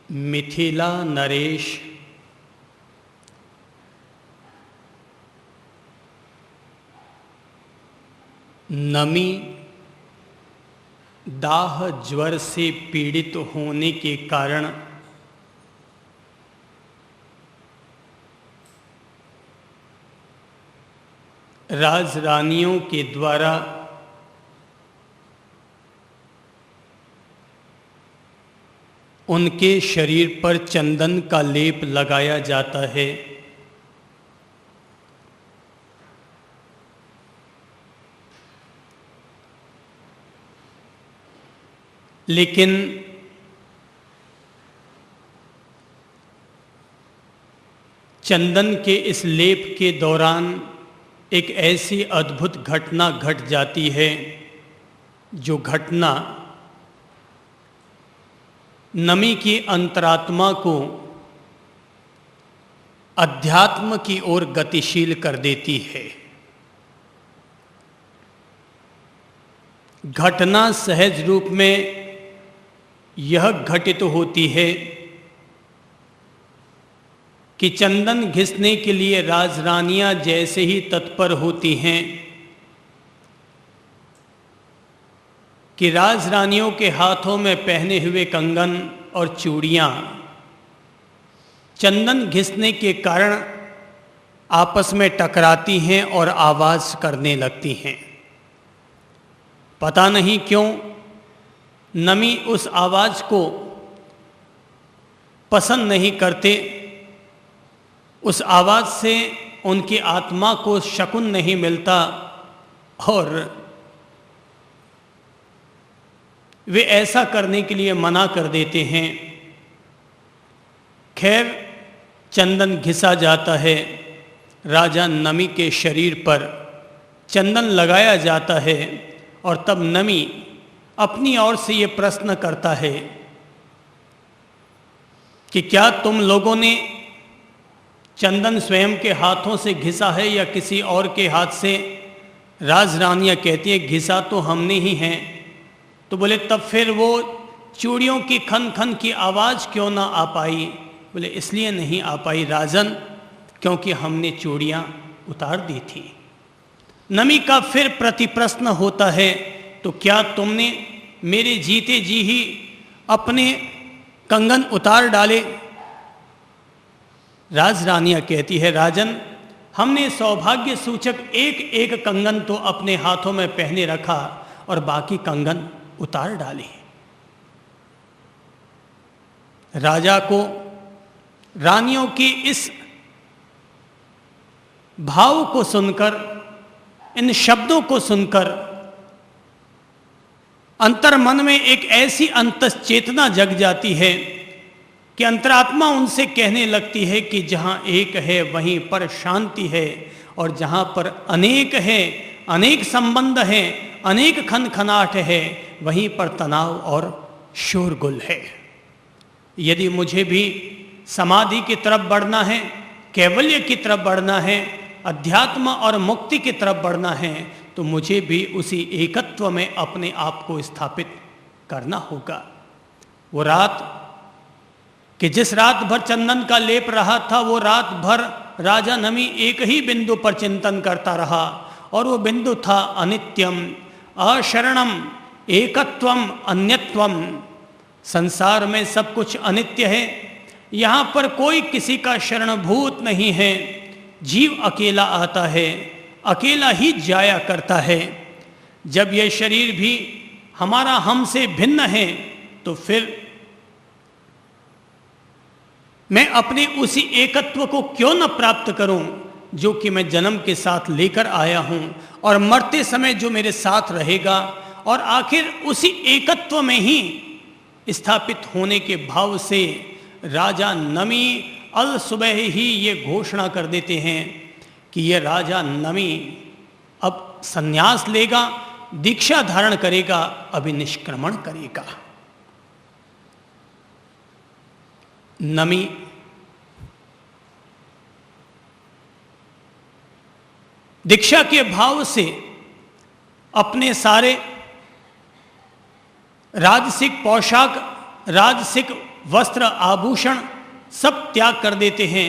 मिथिला नरेश नमी दाह ज्वर से पीड़ित होने के कारण राजरानियों के द्वारा उनके शरीर पर चंदन का लेप लगाया जाता है। लेकिन चंदन के इस लेप के दौरान एक ऐसी अद्भुत घटना घट जाती है, जो घटना नमी की अंतरात्मा को अध्यात्म की ओर गतिशील कर देती है। घटना सहज रूप में यह घटित होती है कि चंदन घिसने के लिए राजरानियां जैसे ही तत्पर होती हैं कि राजरानियों के हाथों में पहने हुए कंगन और चूड़ियां चंदन घिसने के कारण आपस में टकराती हैं और आवाज करने लगती हैं। पता नहीं क्यों नमी उस आवाज को पसंद नहीं करते। उस आवाज से उनकी आत्मा को शकुन नहीं मिलता और वे ऐसा करने के लिए मना कर देते हैं। खैर, चंदन घिसा जाता है, राजा नमी के शरीर पर चंदन लगाया जाता है और तब नमी अपनी ओर से ये प्रश्न करता है कि क्या तुम लोगों ने चंदन स्वयं के हाथों से घिसा है या किसी और के हाथ से? राजरानियां कहती है घिसा तो हमने ही हैं। तो बोले तब फिर वो चूड़ियों की खन खन की आवाज़ क्यों ना आ पाई? बोले इसलिए नहीं आ पाई राजन, क्योंकि हमने चूड़ियाँ उतार दी थी। नमी का फिर प्रतिप्रश्न होता है, तो क्या तुमने मेरे जीते जी ही अपने कंगन उतार डाले? राजरानियां कहती है राजन, हमने सौभाग्य सूचक एक एक कंगन तो अपने हाथों में पहने रखा और बाकी कंगन उतार डाले। राजा को रानियों की इस भाव को सुनकर, इन शब्दों को सुनकर अंतर्मन में एक ऐसी अंतश्चेतना जग जाती है कि अंतरात्मा उनसे कहने लगती है कि जहाँ एक है वहीं पर शांति है, और जहाँ पर अनेक है, अनेक संबंध हैं, अनेक खनखनाहट है, वहीं पर तनाव और शोरगुल है। यदि मुझे भी समाधि की तरफ बढ़ना है, कैवल्य की तरफ बढ़ना है, अध्यात्म और मुक्ति की तरफ बढ़ना है, तो मुझे भी उसी एकत्व में अपने आप को स्थापित करना होगा। वो रात कि जिस रात भर चंदन का लेप रहा था, वो रात भर राजा नमी एक ही बिंदु पर चिंतन करता रहा, और वो बिंदु था अनित्यम, अशरणम, एकत्वम, अन्यत्वम। संसार में सब कुछ अनित्य है, यहाँ पर कोई किसी का शरणभूत नहीं है। जीव अकेला आता है, अकेला ही जाया करता है। जब यह शरीर भी हमारा हमसे भिन्न है, तो फिर मैं अपने उसी एकत्व को क्यों न प्राप्त करूं, जो कि मैं जन्म के साथ लेकर आया हूं और मरते समय जो मेरे साथ रहेगा, और आखिर उसी एकत्व में ही स्थापित होने के भाव से राजा नमी अल सुबह ही ये घोषणा कर देते हैं कि ये राजा नमी अब संन्यास लेगा, दीक्षा धारण करेगा, अभिनिष्क्रमण करेगा। नमी दीक्षा के भाव से अपने सारे राजसिक पोशाक, राजसिक वस्त्र आभूषण सब त्याग कर देते हैं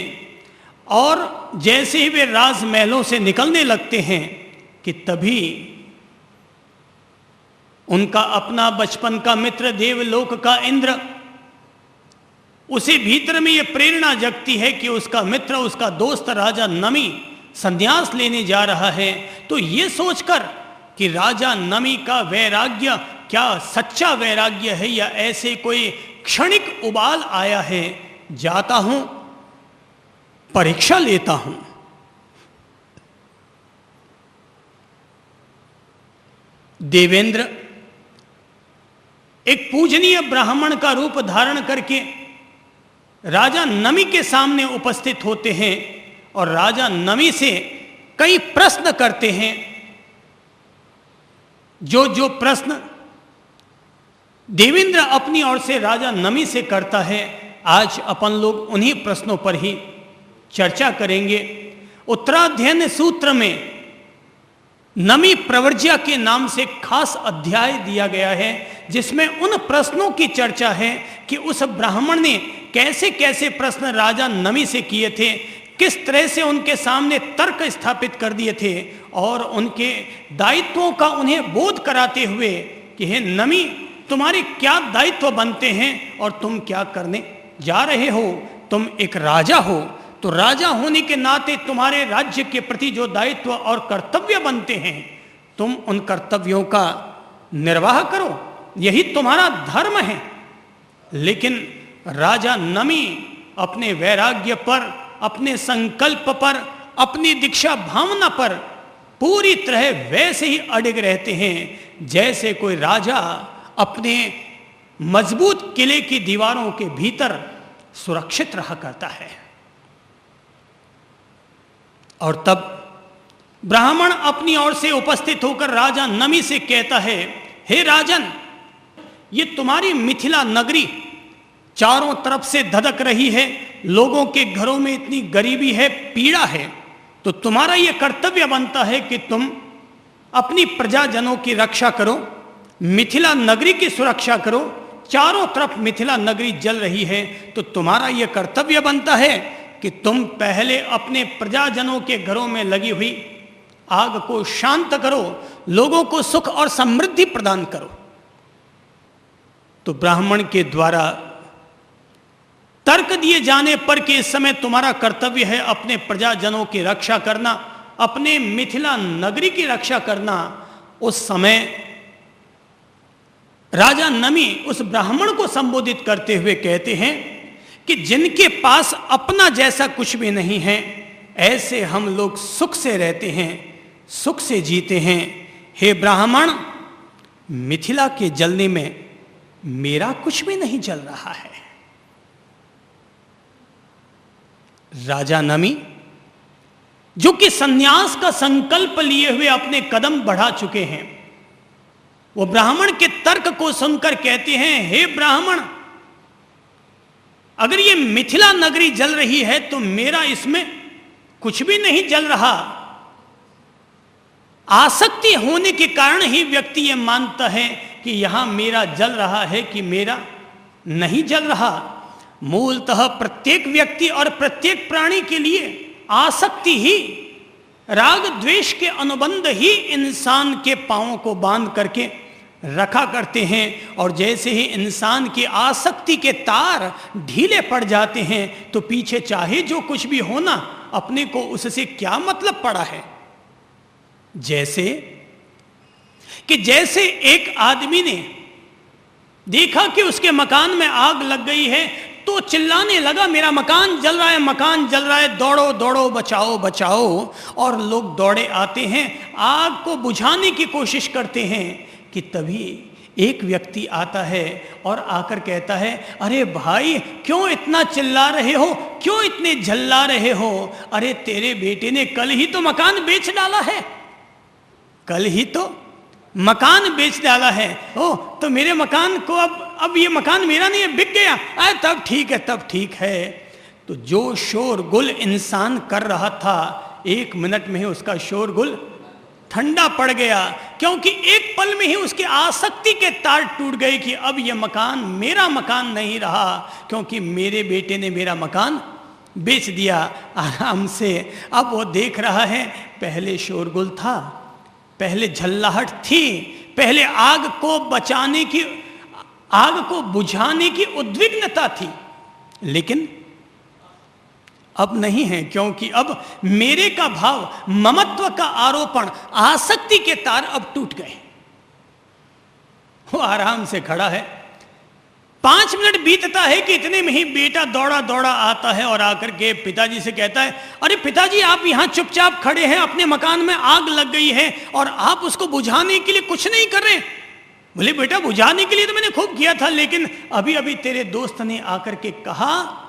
और जैसे ही वे राजमहलों से निकलने लगते हैं कि तभी उनका अपना बचपन का मित्र देवलोक का इंद्र, उसे भीतर में यह प्रेरणा जगती है कि उसका मित्र, उसका दोस्त राजा नमी संन्यास लेने जा रहा है। तो ये सोचकर कि राजा नमी का वैराग्य क्या सच्चा वैराग्य है या ऐसे कोई क्षणिक उबाल आया है, जाता हूं, परीक्षा लेता हूं। देवेंद्र एक पूजनीय ब्राह्मण का रूप धारण करके राजा नमी के सामने उपस्थित होते हैं और राजा नमी से कई प्रश्न करते हैं। जो जो प्रश्न देवेंद्र अपनी ओर से राजा नमी से करता है, आज अपन लोग उन्हीं प्रश्नों पर ही चर्चा करेंगे। उत्तराध्ययन सूत्र में नमी प्रवर्ज्या के नाम से खास अध्याय दिया गया है, जिसमें उन प्रश्नों की चर्चा है कि उस ब्राह्मण ने कैसे कैसे प्रश्न राजा नमी से किए थे, किस तरह से उनके सामने तर्क स्थापित कर दिए थे और उनके दायित्वों का उन्हें बोध कराते हुए कि हे नमी, तुम्हारे क्या दायित्व बनते हैं और तुम क्या करने जा रहे हो। तुम एक राजा हो, तो राजा होने के नाते तुम्हारे राज्य के प्रति जो दायित्व और कर्तव्य बनते हैं, तुम उन कर्तव्यों का निर्वाह करो, यही तुम्हारा धर्म है। लेकिन राजा नमी अपने वैराग्य पर, अपने संकल्प पर, अपनी दीक्षा भावना पर पूरी तरह वैसे ही अडिग रहते हैं जैसे कोई राजा अपने मजबूत किले की दीवारों के भीतर सुरक्षित रहा करता है। और तब ब्राह्मण अपनी ओर से उपस्थित होकर राजा नमी से कहता है, हे राजन, ये तुम्हारी मिथिला नगरी चारों तरफ से धधक रही है, लोगों के घरों में इतनी गरीबी है, पीड़ा है, तो तुम्हारा यह कर्तव्य बनता है कि तुम अपनी प्रजाजनों की रक्षा करो, मिथिला नगरी की सुरक्षा करो। चारों तरफ मिथिला नगरी जल रही है, तो तुम्हारा यह कर्तव्य बनता है कि तुम पहले अपने प्रजाजनों के घरों में लगी हुई आग को शांत करो, लोगों को सुख और समृद्धि प्रदान करो। तो ब्राह्मण के द्वारा तर्क दिए जाने पर कि इस समय तुम्हारा कर्तव्य है अपने प्रजाजनों की रक्षा करना, अपने मिथिला नगरी की रक्षा करना, उस समय राजा नमी उस ब्राह्मण को संबोधित करते हुए कहते हैं कि जिनके पास अपना जैसा कुछ भी नहीं है, ऐसे हम लोग सुख से रहते हैं, सुख से जीते हैं। हे ब्राह्मण, मिथिला के जलने में मेरा कुछ भी नहीं जल रहा है। राजा नमी, जो कि संन्यास का संकल्प लिए हुए अपने कदम बढ़ा चुके हैं, वो ब्राह्मण के तर्क को सुनकर कहते हैं, हे ब्राह्मण, अगर ये मिथिला नगरी जल रही है तो मेरा इसमें कुछ भी नहीं जल रहा। आसक्ति होने के कारण ही व्यक्ति ये मानता है कि यहां मेरा जल रहा है कि मेरा नहीं जल रहा। मूलतः प्रत्येक व्यक्ति और प्रत्येक प्राणी के लिए आसक्ति ही, राग द्वेष के अनुबंध ही इंसान के पांवों को बांध करके रखा करते हैं। और जैसे ही इंसान की आसक्ति के तार ढीले पड़ जाते हैं तो पीछे चाहे जो कुछ भी होना, अपने को उससे क्या मतलब पड़ा है। जैसे एक आदमी ने देखा कि उसके मकान में आग लग गई है तो चिल्लाने लगा, मेरा मकान जल रहा है, मकान जल रहा है, दौड़ो दौड़ो, बचाओ बचाओ। और लोग दौड़े आते हैं, आग को बुझाने की कोशिश करते हैं कि तभी एक व्यक्ति आता है और आकर कहता है, अरे भाई, क्यों इतना चिल्ला रहे हो, क्यों इतने झल्ला रहे हो? अरे तेरे बेटे ने कल ही तो मकान बेच डाला है, कल ही तो मकान बेच डाला है। ओ, तो मेरे मकान को अब ये मकान मेरा नहीं है, बिक गया। अरे तब ठीक है, तब ठीक है। तो जो शोरगुल इंसान कर रहा था, 1 मिनट में ही उसका शोरगुल ठंडा पड़ गया, क्योंकि एक पल में ही उसकी आसक्ति के तार टूट गए कि अब यह मकान मेरा मकान नहीं रहा, क्योंकि मेरे बेटे ने मेरा मकान बेच दिया। आराम से अब वो देख रहा है, पहले शोरगुल था, पहले झल्लाहट थी, पहले आग को बचाने की, आग को बुझाने की उद्विग्नता थी, लेकिन अब नहीं है, क्योंकि अब मेरे का भाव, ममत्व का आरोपण, आसक्ति के तार अब टूट गए। वो आराम से खड़ा है। 5 मिनट बीतता है कि इतने में ही बेटा दौड़ा दौड़ा आता है और आकर के पिताजी से कहता है, अरे पिताजी आप यहां चुपचाप खड़े हैं, अपने मकान में आग लग गई है और आप उसको बुझाने के लिए कुछ नहीं कर रहे। बोले बेटा बुझाने के लिए तो मैंने खूब किया था, लेकिन अभी अभी तेरे दोस्त ने आकर के कहा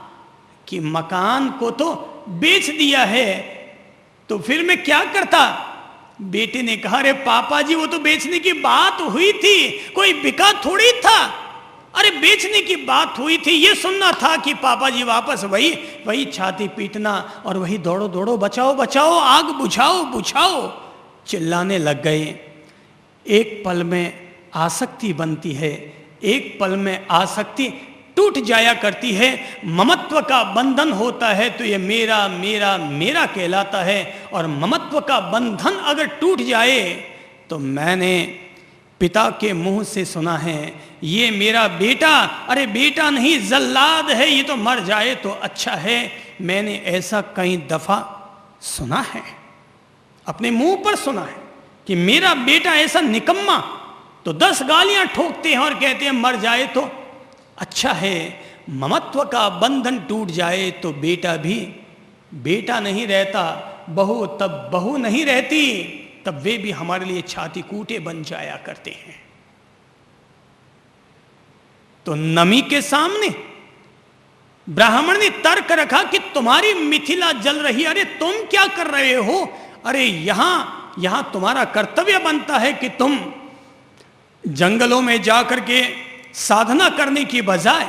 कि मकान को तो बेच दिया है, तो फिर मैं क्या करता। बेटे ने कहा, अरे पापा जी वो तो बेचने की बात हुई थी, कोई बिका थोड़ी था। अरे बेचने की बात हुई थी, ये सुनना था कि पापा जी वापस वही छाती पीटना और वही दौड़ो दौड़ो, बचाओ बचाओ, आग बुझाओ बुझाओ, चिल्लाने लग गए। एक पल में आसक्ति बनती है, एक पल में आसक्ति टूट जाया करती है। ममत्व का बंधन होता है तो ये मेरा मेरा मेरा कहलाता है, और ममत्व का बंधन अगर टूट जाए तो मैंने पिता के मुंह से सुना है, ये मेरा बेटा, अरे बेटा नहीं जल्लाद है, ये तो मर जाए तो अच्छा है। मैंने ऐसा कई दफा सुना है, अपने मुंह पर सुना है कि मेरा बेटा ऐसा निकम्मा, तो 10 गालियां ठोकते हैं और कहते हैं मर जाए तो अच्छा है। ममत्व का बंधन टूट जाए तो बेटा भी बेटा नहीं रहता, बहू तब बहू नहीं रहती, तब वे भी हमारे लिए छाती कूटे बन जाया करते हैं। तो नमी के सामने ब्राह्मण ने तर्क रखा कि तुम्हारी मिथिला जल रही, अरे तुम क्या कर रहे हो। अरे यहां तुम्हारा कर्तव्य बनता है कि तुम जंगलों में जाकर के साधना करने की बजाय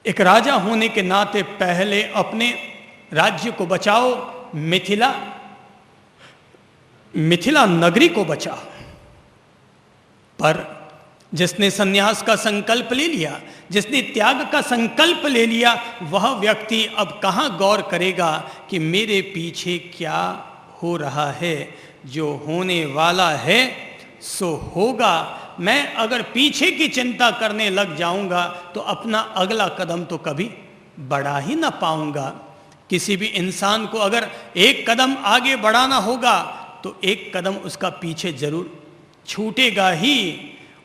एक राजा होने के नाते पहले अपने राज्य को बचाओ, मिथिला नगरी को बचाओ। पर जिसने सन्यास का संकल्प ले लिया, जिसने त्याग का संकल्प ले लिया, वह व्यक्ति अब कहां गौर करेगा कि मेरे पीछे क्या हो रहा है। जो होने वाला है सो होगा। मैं अगर पीछे की चिंता करने लग जाऊंगा तो अपना अगला कदम तो कभी बढ़ा ही ना पाऊंगा। किसी भी इंसान को अगर एक कदम आगे बढ़ाना होगा तो एक कदम उसका पीछे जरूर छूटेगा ही।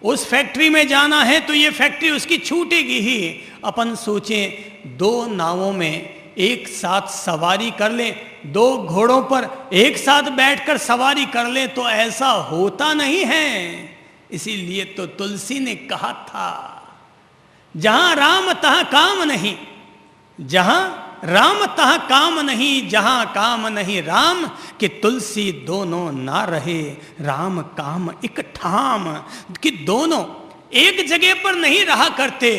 उस फैक्ट्री में जाना है तो ये फैक्ट्री उसकी छूटेगी ही। अपन सोचें 2 नावों में एक साथ सवारी कर लें, 2 घोड़ों पर एक साथ बैठकर सवारी कर लें, तो ऐसा होता नहीं है। इसीलिए तो तुलसी ने कहा था, जहां राम तहां काम नहीं, जहां राम तहां काम नहीं, जहां काम नहीं राम, कि तुलसी दोनों ना रहे, राम काम एक ठाम। कि दोनों एक जगह पर नहीं रहा करते।